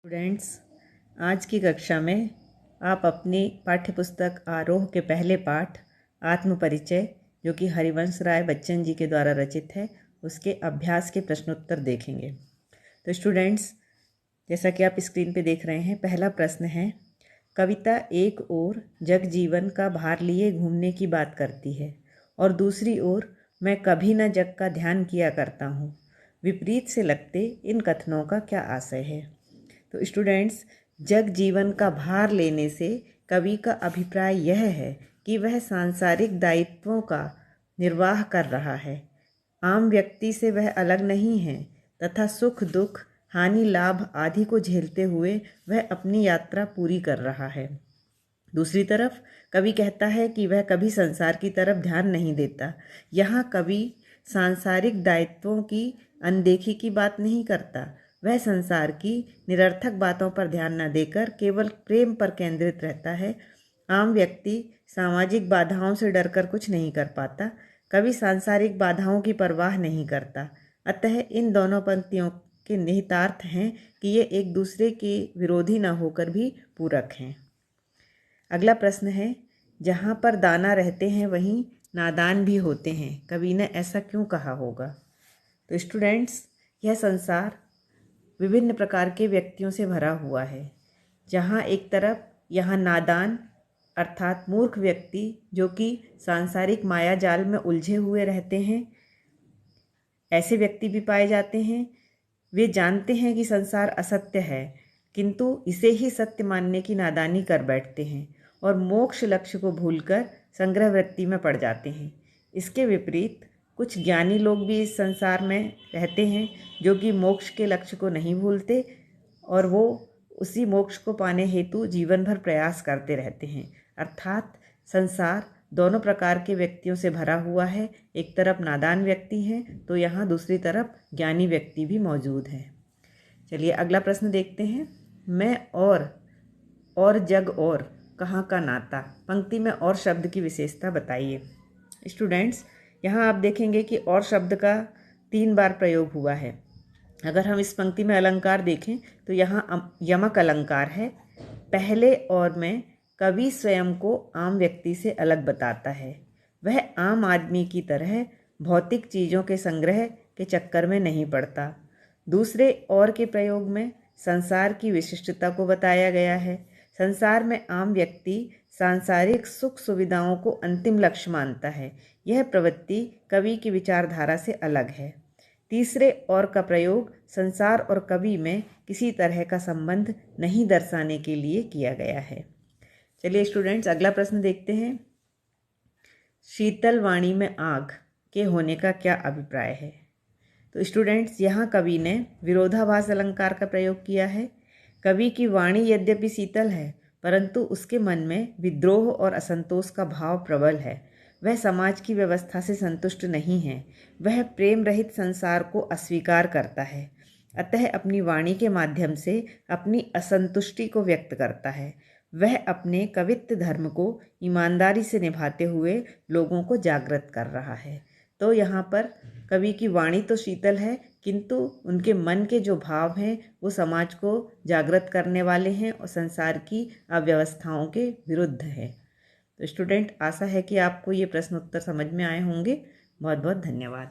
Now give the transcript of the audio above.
Students, आज की कक्षा में आप अपनी पाठ्यपुस्तक आरोह के पहले पाठ आत्मपरिचय, जो कि हरिवंश राय बच्चन जी के द्वारा रचित है, उसके अभ्यास के प्रश्नोत्तर देखेंगे। तो स्टूडेंट्स, जैसा कि आप स्क्रीन पे देख रहे हैं, पहला प्रश्न है, कविता एक ओर जग जीवन का भार लिए घूमने की बात करती है और दूसरी ओर मैं कभी न जग का ध्यान किया करता हूँ। विपरीत से लगते इन कथनों का क्या आशय है? तो स्टूडेंट्स, जग जीवन का भार लेने से कवि का अभिप्राय यह है कि वह सांसारिक दायित्वों का निर्वाह कर रहा है। आम व्यक्ति से वह अलग नहीं है तथा सुख दुख हानि लाभ आदि को झेलते हुए वह अपनी यात्रा पूरी कर रहा है। दूसरी तरफ कवि कहता है कि वह कभी संसार की तरफ ध्यान नहीं देता। यहाँ कवि सांसारिक दायित्वों की अनदेखी की बात नहीं करता। वह संसार की निरर्थक बातों पर ध्यान न देकर केवल प्रेम पर केंद्रित रहता है। आम व्यक्ति सामाजिक बाधाओं से डरकर कुछ नहीं कर पाता। कवि सांसारिक बाधाओं की परवाह नहीं करता। अतः इन दोनों पंक्तियों के निहितार्थ हैं कि ये एक दूसरे के विरोधी न होकर भी पूरक हैं। अगला प्रश्न है, जहाँ पर दाना रहते हैं वहीं नादान भी होते हैं। कवि ने ऐसा क्यों कहा होगा? तो स्टूडेंट्स, यह संसार विभिन्न प्रकार के व्यक्तियों से भरा हुआ है। जहाँ एक तरफ यहाँ नादान अर्थात मूर्ख व्यक्ति जो कि सांसारिक माया जाल में उलझे हुए रहते हैं, ऐसे व्यक्ति भी पाए जाते हैं। वे जानते हैं कि संसार असत्य है, किंतु इसे ही सत्य मानने की नादानी कर बैठते हैं और मोक्ष लक्ष्य को भूलकर संग्रह वृत्ति में पड़ जाते हैं। इसके विपरीत कुछ ज्ञानी लोग भी इस संसार में रहते हैं जो कि मोक्ष के लक्ष्य को नहीं भूलते और वो उसी मोक्ष को पाने हेतु जीवन भर प्रयास करते रहते हैं। अर्थात संसार दोनों प्रकार के व्यक्तियों से भरा हुआ है। एक तरफ नादान व्यक्ति हैं तो यहाँ दूसरी तरफ ज्ञानी व्यक्ति भी मौजूद हैं। चलिए अगला प्रश्न देखते हैं। मैं और जग और कहाँ का नाता। पंक्ति में और शब्द की विशेषता बताइए। स्टूडेंट्स, यहाँ आप देखेंगे कि और शब्द का 3 बार प्रयोग हुआ है। अगर हम इस पंक्ति में अलंकार देखें तो यहाँ यमक अलंकार है। पहले और में कवि स्वयं को आम व्यक्ति से अलग बताता है। वह आम आदमी की तरह भौतिक चीज़ों के संग्रह के चक्कर में नहीं पड़ता। दूसरे और के प्रयोग में संसार की विशिष्टता को बताया गया है। संसार में आम व्यक्ति सांसारिक सुख सुविधाओं को अंतिम लक्ष्य मानता है। यह प्रवृत्ति कवि की विचारधारा से अलग है। तीसरे और का प्रयोग संसार और कवि में किसी तरह का संबंध नहीं दर्शाने के लिए किया गया है। चलिए स्टूडेंट्स, अगला प्रश्न देखते हैं। शीतल वाणी में आग के होने का क्या अभिप्राय है? तो स्टूडेंट्स, यहाँ कवि ने विरोधाभास अलंकार का प्रयोग किया है। कवि की वाणी यद्यपि शीतल है, परंतु उसके मन में विद्रोह और असंतोष का भाव प्रबल है। वह समाज की व्यवस्था से संतुष्ट नहीं है। वह प्रेम रहित संसार को अस्वीकार करता है। अतः अपनी वाणी के माध्यम से अपनी असंतुष्टि को व्यक्त करता है। वह अपने कवित्व धर्म को ईमानदारी से निभाते हुए लोगों को जागृत कर रहा है। तो यहाँ पर कवि की वाणी तो शीतल है, किंतु उनके मन के जो भाव हैं वो समाज को जागृत करने वाले हैं और संसार की अव्यवस्थाओं के विरुद्ध है। तो स्टूडेंट, आशा है कि आपको ये प्रश्न उत्तर समझ में आए होंगे। बहुत बहुत धन्यवाद।